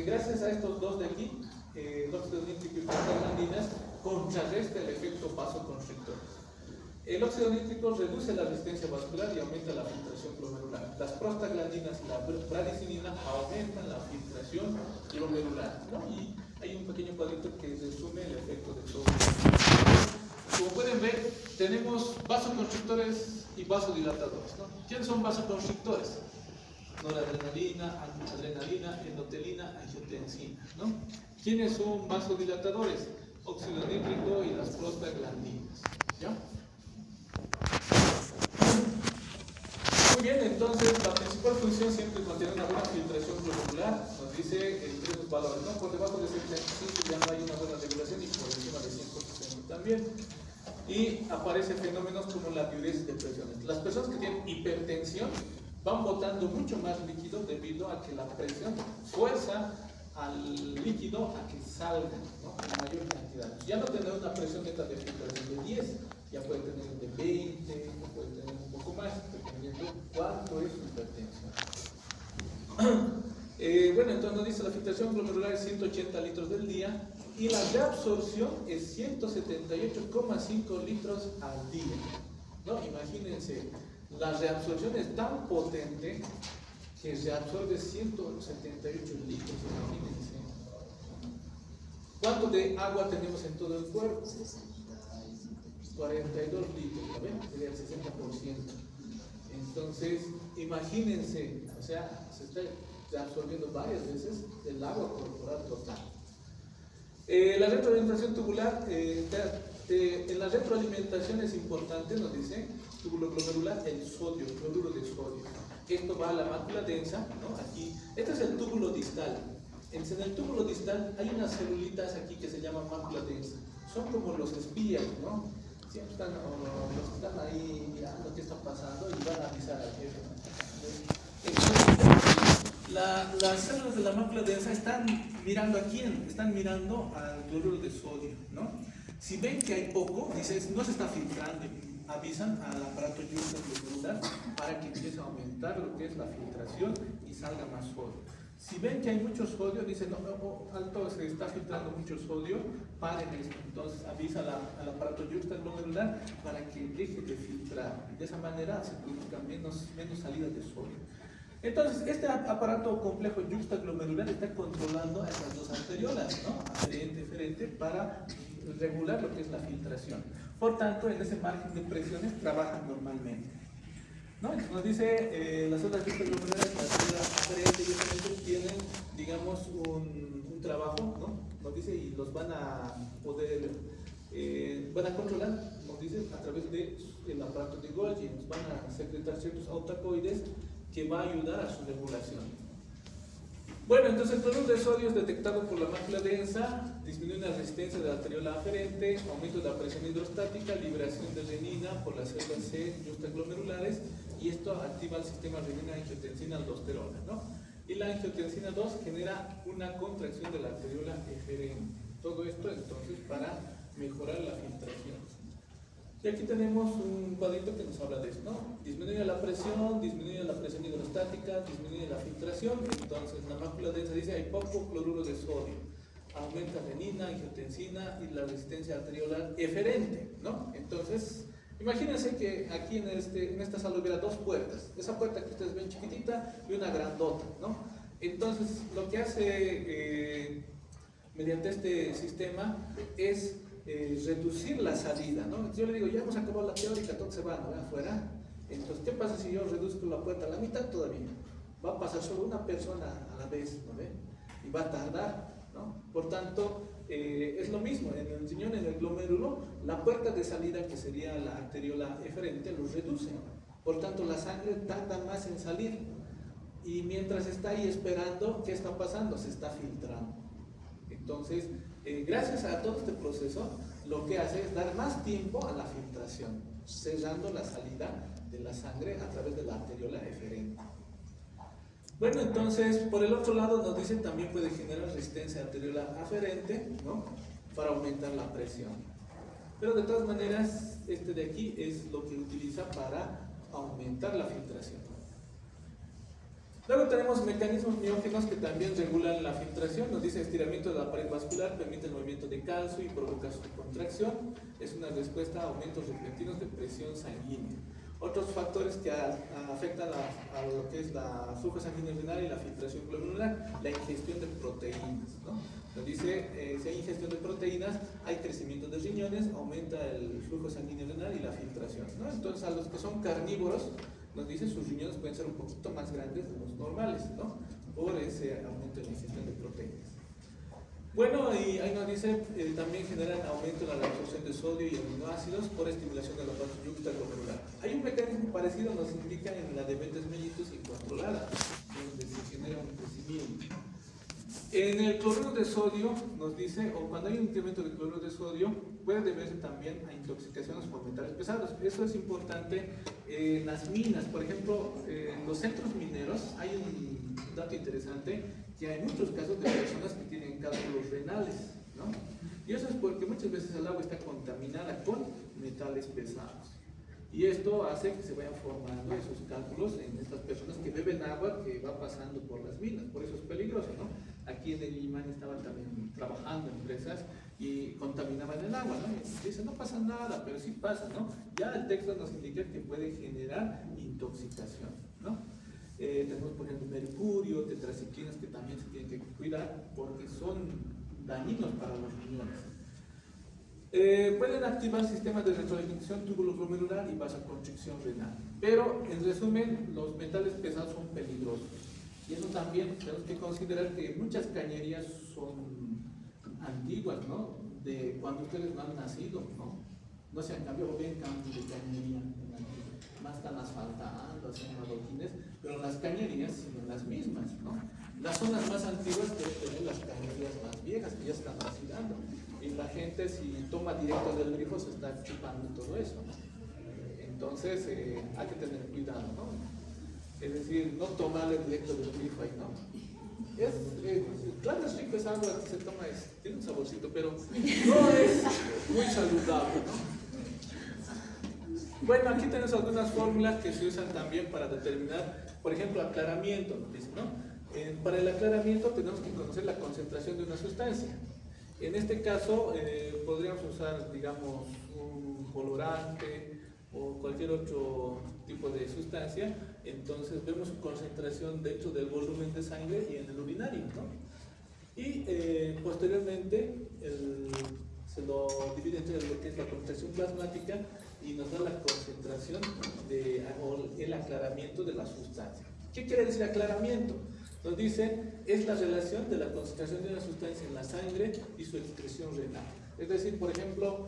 gracias a estos dos de aquí, el óxido nítrico y prostaglandinas, contrarresta el efecto vasoconstrictor. El óxido nítrico reduce la resistencia vascular y aumenta la filtración glomerular. Las prostaglandinas y la bradicinina aumentan la filtración glomerular, ¿no? Y hay un pequeño cuadrito que resume el efecto de todo. Como pueden ver, tenemos vasoconstrictores y vasodilatadores, ¿no? ¿Quiénes son vasoconstrictores? Noradrenalina, adrenalina, endotelina, angiotensina, ¿no? ¿Quiénes son vasodilatadores? Óxido nítrico y las prostaglandinas, ¿ya? Muy bien, entonces la principal función siempre es mantener una buena filtración glomerular. Nos dice entre esos valores, ¿no? Por debajo de 75 ya no hay una buena regulación y por encima de 160 también. Y aparecen fenómenos como la diuresis de presiones. Las personas que tienen hipertensión van botando mucho más líquido debido a que la presión fuerza al líquido a que salga, ¿no? En mayor cantidad. Ya no tener una presión neta de filtración de 10, ya puede tener de 20, o puede tener un poco más, dependiendo cuánto es su hipertensión. Bueno, entonces nos dice la filtración glomerular es 180 litros del día y la reabsorción es 178,5 litros al día, ¿no? Imagínense, la reabsorción es tan potente que se absorbe 178 litros, imagínense. ¿Cuánto de agua tenemos en todo el cuerpo? 42 litros, ¿ven? Sería el 60%. Entonces, imagínense, o sea, se está absorbiendo varias veces el agua corporal total. La retroalimentación tubular, en la retroalimentación es importante, nos dice, túbulo glomerular, el sodio, el cloruro de sodio. Esto va a la mácula densa, ¿no? Aquí, este es el túbulo distal. En el túbulo distal hay unas celulitas aquí que se llaman mácula densa. Son como los espías, ¿no? Siempre están, los que están ahí mirando qué está pasando y van a avisar al jefe. Las células de la mácula densa están mirando a quién, están mirando al cloruro de sodio, ¿no? Si ven que hay poco, dicen, no se está filtrando, avisan al aparato glomerular para que empiece a aumentar lo que es la filtración y salga más sodio. Si ven que hay mucho sodio, dicen, no, alto, se está filtrando mucho sodio, paren esto. Entonces avisa al aparato glomerular para que deje de filtrar. De esa manera se produzca menos salida de sodio. Entonces, este aparato complejo yuxtaglomerular está controlando a esas dos arteriolas, ¿no? Aferente, eferente, para regular lo que es la filtración. Por tanto, en ese margen de presiones trabajan normalmente, ¿no? Nos dice las otras yuxtaglomerulares, las aferente y eferente tienen, digamos, un trabajo, ¿no? Nos dice, y los van a poder, van a controlar, nos dice, a través del aparato de Golgi, nos van a secretar ciertos autacoides que va a ayudar a su regulación. Bueno, entonces el cloruro de sodio es detectado por la mácula densa, disminuye la resistencia de la arteriola aferente, aumento de la presión hidrostática, liberación de renina por las células C justaglomerulares, y esto activa el sistema renina-angiotensina-aldosterona, ¿no? Y la angiotensina 2 genera una contracción de la arteriola eferente. Todo esto entonces para mejorar la filtración. Y aquí tenemos un cuadrito que nos habla de eso, ¿no? Disminuye la presión hidrostática, disminuye la filtración. Entonces la mácula densa dice hay poco cloruro de sodio, aumenta renina, angiotensina y la resistencia arteriolar eferente, ¿no? Entonces imagínense que aquí en esta sala hubiera dos puertas, esa puerta que ustedes ven chiquitita y una grandota, ¿no? Entonces lo que hace mediante este sistema es reducir la salida, ¿no? Entonces yo le digo, ya hemos acabado la teórica, todo se va, ¿no? Afuera. Entonces, ¿qué pasa si yo reduzco la puerta a la mitad todavía? Va a pasar solo una persona a la vez, ¿no ve? Y va a tardar, ¿no? Por tanto, es lo mismo, en el riñón, en el glomérulo, la puerta de salida, que sería la arteriola eferente, lo reduce. Por tanto, la sangre tarda más en salir. Y mientras está ahí esperando, ¿qué está pasando? Se está filtrando. Entonces, gracias a todo este proceso, lo que hace es dar más tiempo a la filtración, cerrando la salida de la sangre a través de la arteriola eferente. Bueno, entonces, por el otro lado nos dicen también puede generar resistencia arteriola aferente, ¿no? Para aumentar la presión. Pero de todas maneras, este de aquí es lo que utiliza para aumentar la filtración. Luego tenemos mecanismos miógenos que también regulan la filtración. Nos dice estiramiento de la pared vascular, permite el movimiento de calcio y provoca su contracción. Es una respuesta a aumentos repentinos de presión sanguínea. Otros factores que afectan a lo que es la flujo sanguíneo renal y la filtración glomerular, la ingestión de proteínas, ¿no? Nos dice, si hay ingestión de proteínas, hay crecimiento de riñones, aumenta el flujo sanguíneo renal y la filtración, ¿no? Entonces, a los que son carnívoros, nos dice sus riñones pueden ser un poquito más grandes de los normales, ¿no? Por ese aumento en la ingestión de proteínas. Bueno, y ahí nos dice, también generan aumento en la absorción de sodio y aminoácidos por estimulación de la parte glomerular. Hay un mecanismo parecido, nos indica en la diabetes mellitus incontrolada, donde se genera un crecimiento. En el cloruro de sodio nos dice, o cuando hay un incremento de cloruro de sodio, puede deberse también a intoxicaciones por metales pesados. Eso es importante en las minas. Por ejemplo, en los centros mineros hay un dato interesante, que hay muchos casos de personas que tienen cálculos renales, ¿no? Y eso es porque muchas veces el agua está contaminada con metales pesados. Y esto hace que se vayan formando esos cálculos en estas personas que beben agua que va pasando por las minas. Por eso es peligroso, ¿no? Aquí en el Limán estaban también trabajando empresas y contaminaban el agua, ¿no? Y dicen, no pasa nada, pero sí pasa, ¿no? Ya el texto nos indica que puede generar intoxicación, ¿no? Tenemos, por ejemplo, mercurio, tetraciclinas que también se tienen que cuidar porque son dañinos para los riñones. Pueden activar sistemas de retroalimentación tubuloglomerular y vasoconstricción renal. Pero, en resumen, los metales pesados son peligrosos. Y eso también tenemos que considerar que muchas cañerías son antiguas, ¿no? De cuando ustedes no han nacido, ¿no? No se han cambiado, ven cambios de cañería. Más están asfaltando, haciendo adoquines, pero las cañerías siguen las mismas, ¿no? Las zonas más antiguas deben tener las cañerías más viejas que ya están vacilando. Y la gente, si toma directo del grifo, se está chupando todo eso, ¿no? Entonces, hay que tener cuidado, ¿no? Es decir, no tomarle directo del grifo ahí, ¿no? Claro, es rico esa agua que se toma, tiene un saborcito, pero no es muy saludable, ¿no? Bueno, aquí tenemos algunas fórmulas que se usan también para determinar, por ejemplo, aclaramiento, nos dice, ¿no? Para el aclaramiento tenemos que conocer la concentración de una sustancia. En este caso, podríamos usar, digamos, un colorante o cualquier otro tipo de sustancia. Entonces vemos su concentración dentro del volumen de sangre y en el urinario, ¿no? Y posteriormente se lo divide entre lo que es la concentración plasmática y nos da la concentración o el aclaramiento de la sustancia. ¿Qué quiere decir aclaramiento? Nos dice, es la relación de la concentración de una sustancia en la sangre y su excreción renal. Es decir, por ejemplo,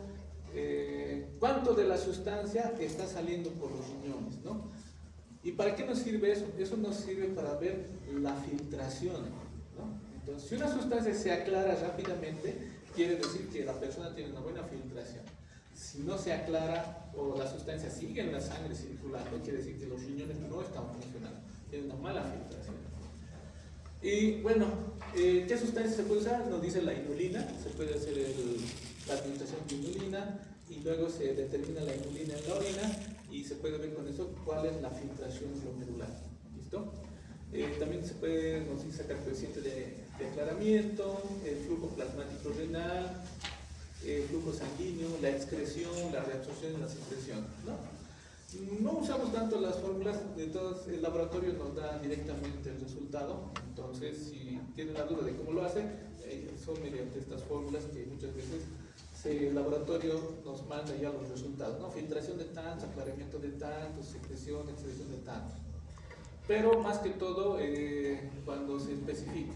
cuánto de la sustancia está saliendo por los riñones, ¿no? ¿Y para qué nos sirve eso? Eso nos sirve para ver la filtración. ¿no? Entonces, si una sustancia se aclara rápidamente, quiere decir que la persona tiene una buena filtración. Si no se aclara o la sustancia sigue en la sangre circulando, quiere decir que los riñones no están funcionando, tiene una mala filtración. Y bueno, ¿qué sustancia se puede usar? Nos dice la inulina, se puede hacer la administración de inulina y luego se determina la inulina en la orina y se puede ver con eso cuál es la filtración glomerular. ¿Listo? También se puede, nos dice, sacar coeficiente de aclaramiento, el flujo plasmático renal, el flujo sanguíneo, la excreción, la reabsorción y la secreción, ¿no? No usamos tanto las fórmulas, de todos el laboratorio nos da directamente el resultado, entonces si tienen la duda de cómo lo hacen, son mediante estas fórmulas que muchas veces el laboratorio nos manda ya los resultados, ¿no? Filtración de tantos, aclaramiento de tantos, secreción, excreción de tantos. Pero más que todo cuando se especifica.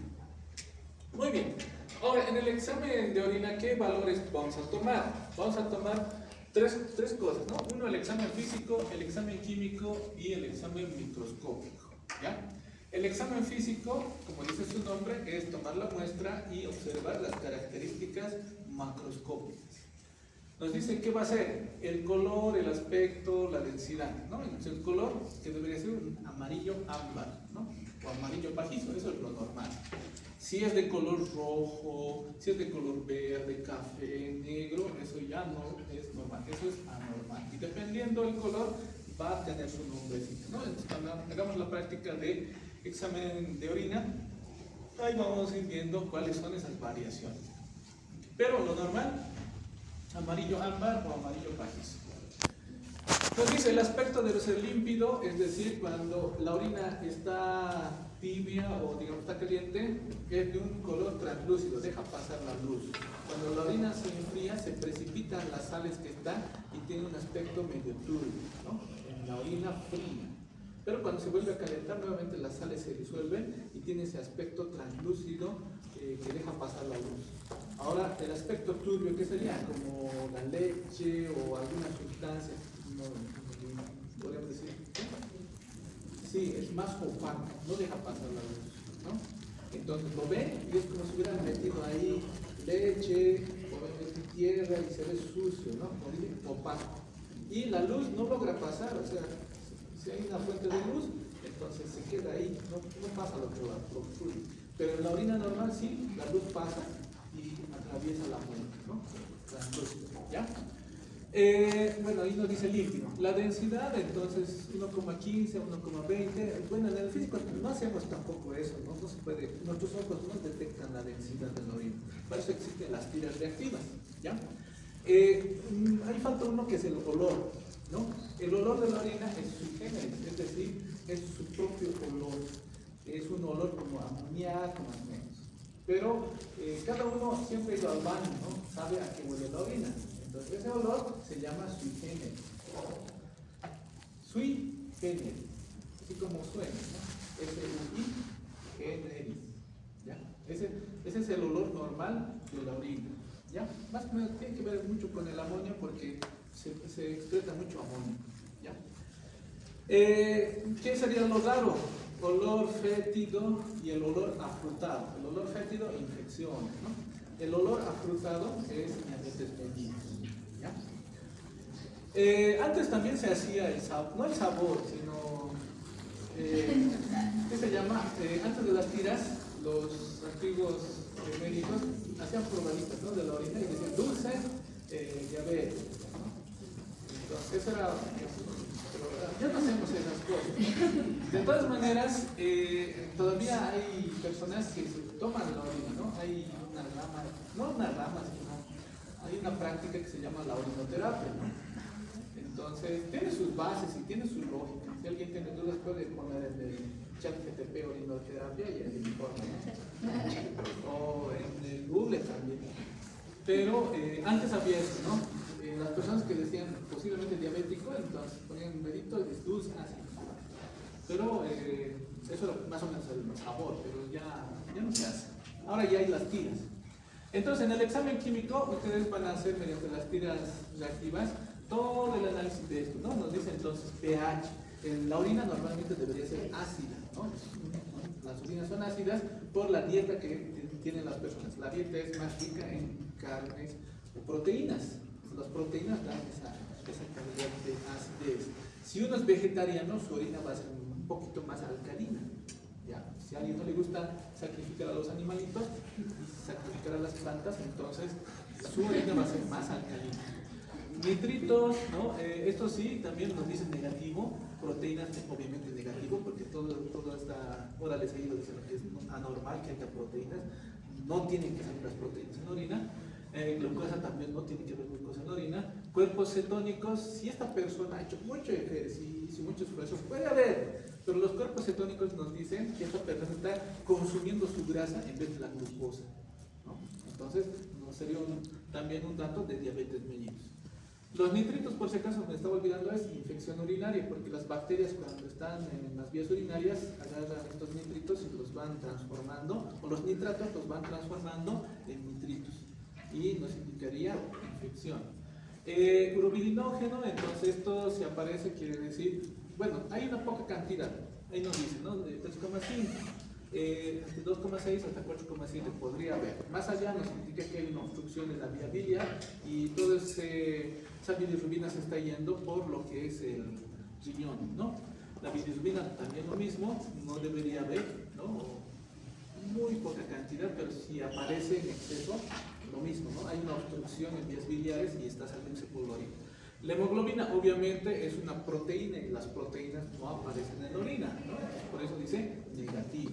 Muy bien, ahora en el examen de orina, ¿qué valores vamos a tomar? Vamos a tomar tres cosas, ¿no? Uno, el examen físico, el examen químico y el examen microscópico, ¿ya? El examen físico, como dice su nombre, es tomar la muestra y observar las características macroscópicas. Nos dice qué va a ser, el color, el aspecto, la densidad, ¿no? Entonces, el color, que debería ser un amarillo ámbar, ¿no? O amarillo pajizo, eso es lo normal. Si es de color rojo, si es de color verde, café, negro, eso ya no es normal, eso es anormal. Y dependiendo del color, va a tener su nombrecito, ¿no? Entonces, cuando hagamos la práctica de examen de orina, ahí vamos a ir viendo cuáles son esas variaciones. Pero lo normal, amarillo ámbar o amarillo pajizo. Nos dice el aspecto debe ser límpido, es decir, cuando la orina está tibia o digamos está caliente, es de un color translúcido, deja pasar la luz. Cuando la orina se enfría, se precipitan las sales que están y tiene un aspecto medio turbio, ¿no? En la orina fría. Pero cuando se vuelve a calentar, nuevamente las sales se disuelven y tiene ese aspecto translúcido que deja pasar la luz. Ahora, el aspecto turbio, ¿qué sería? Como la leche o alguna sustancia, podríamos decir. Sí, es más opaco, no deja pasar la luz, ¿no? Entonces lo ven y es como si hubieran metido ahí leche o tierra y se ve sucio, ¿no? Opaco. Y la luz no logra pasar, o sea, si hay una fuente de luz, entonces se queda ahí, no pasa lo que fluye. Pero en la orina normal sí, la luz pasa y atraviesa la muerte, ¿no? Translúcido, ¿ya? Bueno, ahí nos dice líquido. La densidad, entonces, 1,15, 1,20. Bueno, en el físico no hacemos tampoco eso, ¿no? No se puede, nuestros ojos no detectan la densidad de la orina. Para eso existen las tiras reactivas, ¿ya? Ahí falta uno que es el olor, ¿no? El olor de la orina es sui generis, es decir, es su propio olor. Es un olor como amoníaco, más o menos. Pero cada uno siempre ha ido al baño, ¿no? Sabe a qué huele la orina. Entonces ese olor se llama sui generis. Sui generis, así como suena, ¿no? S-U-I generis, ¿ya? Ese es el olor normal de la orina, ¿ya? Más que nada tiene que ver mucho con el amonio porque se excreta mucho amonio, ¿ya? ¿Qué sería lo raro? Olor fétido y el olor afrutado. El olor fétido, infecciones, ¿no? El olor afrutado es diabetes mellitus, ¿ya? Antes también se hacía el sabor, no el sabor, sino ¿qué se llama? Antes de las tiras, los antiguos médicos hacían probaditas, ¿no? De la orina y decían dulce, diabetes, ¿no? Entonces eso era, ya no hacemos esas cosas. De todas maneras, todavía hay personas que se toman la orina, ¿no? Hay una rama, no una rama, sino hay una práctica que se llama la orinoterapia, ¿no? Entonces, tiene sus bases y tiene su lógica. Si alguien tiene dudas, puede poner en el chat GTP orinoterapia y ahí informa, ¿no? O en el Google también. Pero antes había eso, ¿no? Las personas que decían posiblemente diabético, entonces ponían un dedito y les dulce, así. Pero eso era más o menos el sabor, pero ya no se hace. Ahora ya hay las tiras. Entonces, en el examen químico, ustedes van a hacer mediante las tiras reactivas todo el análisis de esto, ¿no? Nos dice entonces pH. En la orina normalmente debería ser ácida, ¿no? las orinas son ácidas por la dieta que tienen las personas. La dieta es más rica en carnes o proteínas. Las proteínas dan esa calidad de acidez. Si uno es vegetariano, su orina va a ser un poquito más alcalina. ¿Ya? Si a alguien no le gusta sacrificar a los animalitos y sacrificar a las plantas, entonces su orina va a ser más alcalina. Nitritos, ¿no? Esto sí, también nos dicen negativo. Proteínas, obviamente negativo, porque toda esta hora les he ido diciendo que es anormal que haya proteínas. No tienen que salir las proteínas en la orina. Glucosa también no tiene que haber glucosa en la orina. Cuerpos cetónicos, si esta persona ha hecho mucho ejercicio, mucho esfuerzo, puede haber, pero los cuerpos cetónicos nos dicen que esta persona está consumiendo su grasa en vez de la glucosa, ¿no? Entonces, no sería también un dato de diabetes mellitus. Los nitritos, por si acaso me estaba olvidando, es infección urinaria, porque las bacterias cuando están en las vías urinarias agarran estos nitritos y los van transformando, o los nitratos los van transformando en nitritos, y nos indicaría infección. Urobilinógeno, entonces esto si aparece quiere decir, bueno, hay una poca cantidad, ahí nos dice, ¿no? De 3,5, de 2,6 hasta 4,7 podría haber. Más allá nos indica que hay una obstrucción en la vía biliar y toda esa bilirrubina se está yendo por lo que es el riñón, ¿no? La bilirrubina también lo mismo, no debería haber, ¿no? Muy poca cantidad, pero si aparece en exceso, lo mismo, ¿no? Hay una obstrucción en vías biliares y está saliendo por la orina. La hemoglobina obviamente es una proteína y las proteínas no aparecen en la orina, ¿no? Por eso dice negativo.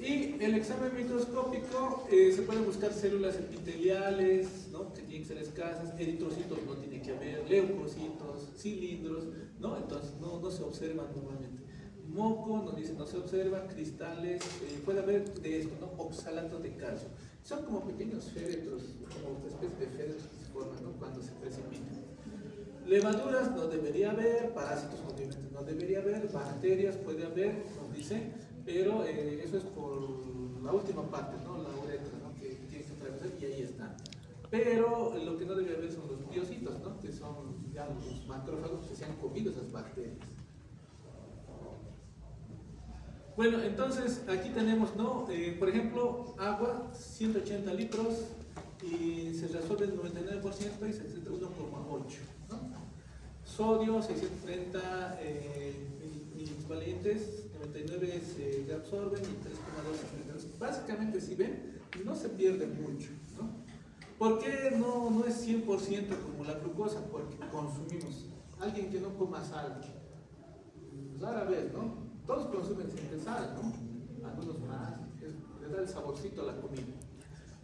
Y el examen microscópico se pueden buscar células epiteliales, ¿no? Que tienen que ser escasas, eritrocitos no tiene que haber, leucocitos, cilindros, ¿no? Entonces no se observan normalmente. Moco, nos dice no se observa, cristales, puede haber de esto, ¿no? Oxalato de calcio. Son como pequeños féretros, como especies de féretros que se forman, ¿no? Cuando se precipitan. Levaduras no debería haber, parásitos obviamente no debería haber, bacterias puede haber, nos dice, pero eso es por la última parte, ¿no? La uretra, ¿no? Que tiene que atravesar y ahí está. Pero lo que no debe haber son los biocitos, ¿no? Que son ya los macrófagos que se han comido esas bacterias. Bueno, entonces aquí tenemos, ¿no? Por ejemplo, agua, 180 litros y se resuelve el 99% y se necesita 1,8, ¿no? Sodio, 630 milivalentes, 99 se reabsorben y 3,2 se reabsorben. Básicamente, si ven, no se pierde mucho, ¿no? ¿Por qué no es 100% como la glucosa? Porque consumimos. Alguien que no coma sal, rara vez, ¿no? Todos consumen siempre sal, ¿no? Algunos más, le da el saborcito a la comida.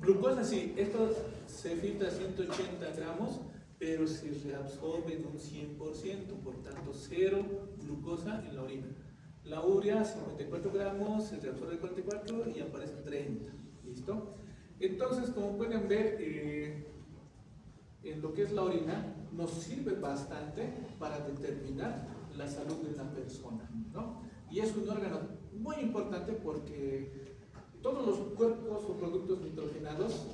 Glucosa sí, esto se filtra 180 gramos, pero se reabsorbe en un 100%, por tanto cero glucosa en la orina. La urea, 54 gramos, se reabsorbe 44 y aparece 30, ¿listo? Entonces, como pueden ver, en lo que es la orina, nos sirve bastante para determinar la salud de una persona, ¿no? Y es un órgano muy importante porque todos los cuerpos o productos nitrogenados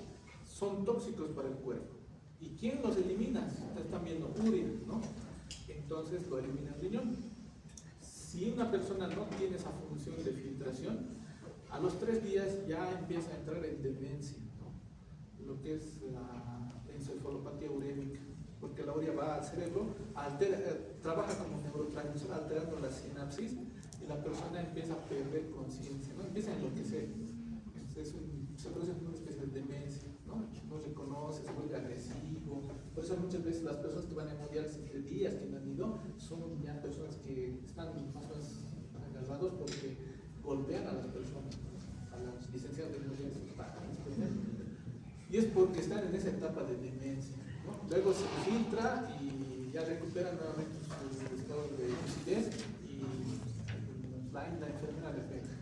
son tóxicos para el cuerpo. ¿Y quién los elimina? Ustedes están viendo urea, ¿no? Entonces lo elimina el riñón. Si una persona no tiene esa función de filtración, a los 3 días ya empieza a entrar en demencia, ¿no? Lo que es la encefalopatía urémica, porque la urea va al cerebro, trabaja como neurotransmisor alterando la sinapsis y la persona empieza a perder conciencia, ¿no? Empieza a enloquecer. Se produce una especie de demencia, ¿no? No reconoce, se vuelve agresivo. Por eso muchas veces las personas que van a hemodiálisis de días que no han ido son ya personas que están más o menos agarrados porque golpean a las personas, a las licenciadas de hemodiálisis. Y es porque están en esa etapa de demencia, ¿no? Luego se filtra y ya recuperan nuevamente su estado de lucidez y la enfermera le pega.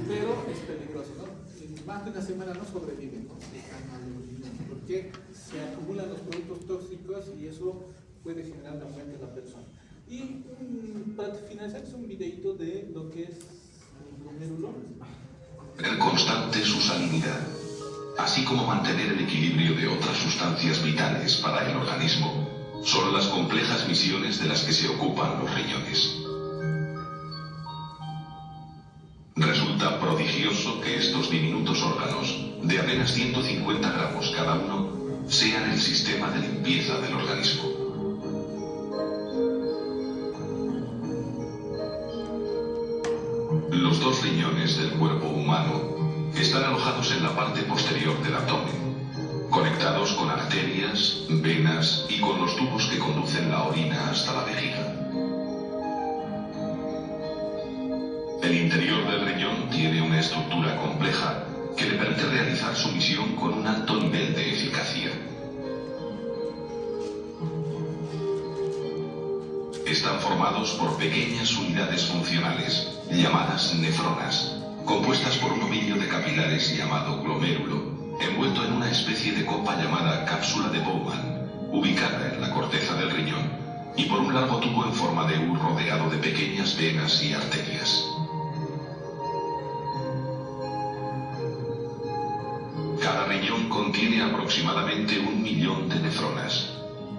Pero es peligroso, ¿no? En más de una semana no sobreviven, ¿no? Porque se acumulan los productos tóxicos y eso puede generar la muerte de la persona. Y para finalizar es un videito de lo que es el glomérulo. El constante su salinidad, así como mantener el equilibrio de otras sustancias vitales para el organismo, son las complejas misiones de las que se ocupan los riñones. prodigioso que estos diminutos órganos, de apenas 150 gramos cada uno, sean el sistema de limpieza del organismo. Los dos riñones del cuerpo humano están alojados en la parte posterior del abdomen, conectados con arterias, venas y con los tubos que conducen la orina hasta la vejiga. El interior del riñón tiene una estructura compleja que le permite realizar su misión con un alto nivel de eficacia. Están formados por pequeñas unidades funcionales, llamadas nefronas, compuestas por un ovillo de capilares llamado glomérulo, envuelto en una especie de copa llamada cápsula de Bowman, ubicada en la corteza del riñón, y por un largo tubo en forma de U rodeado de pequeñas venas y arterias. Cada riñón contiene aproximadamente 1 millón de nefronas,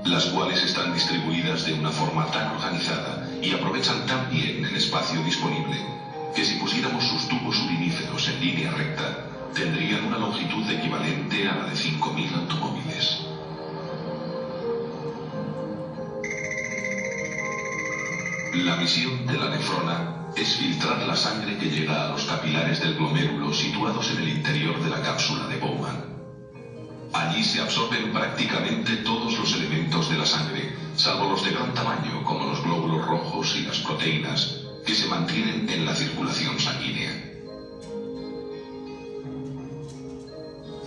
las cuales están distribuidas de una forma tan organizada y aprovechan tan bien el espacio disponible, que si pusiéramos sus tubos uriníferos en línea recta, tendrían una longitud equivalente a la de 5.000 automóviles. La misión de la nefrona es filtrar la sangre que llega a los capilares del glomérulo situados en el interior de la cápsula de Bowman. Allí se absorben prácticamente todos los elementos de la sangre, salvo los de gran tamaño como los glóbulos rojos y las proteínas, que se mantienen en la circulación sanguínea.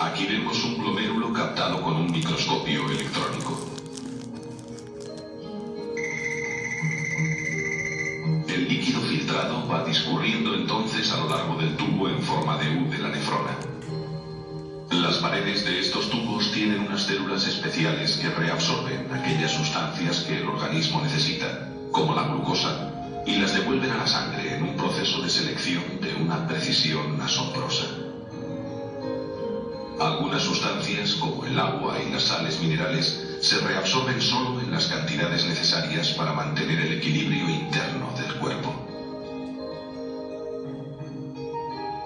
Aquí vemos un glomérulo captado con un microscopio electrónico. El líquido filtrado va discurriendo entonces a lo largo del tubo en forma de U de la nefrona. Las paredes de estos tubos tienen unas células especiales que reabsorben aquellas sustancias que el organismo necesita, como la glucosa, y las devuelven a la sangre en un proceso de selección de una precisión asombrosa. Algunas sustancias, como el agua y las sales minerales, se reabsorben solo en las cantidades necesarias para mantener el equilibrio interno del cuerpo.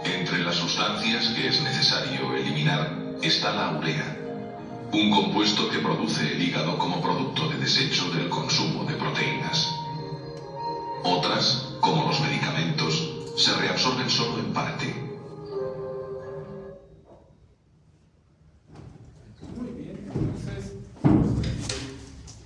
Entre las sustancias que es necesario eliminar está la urea, un compuesto que produce el hígado como producto de desecho del consumo de proteínas. Otras, como los medicamentos, se reabsorben solo en parte.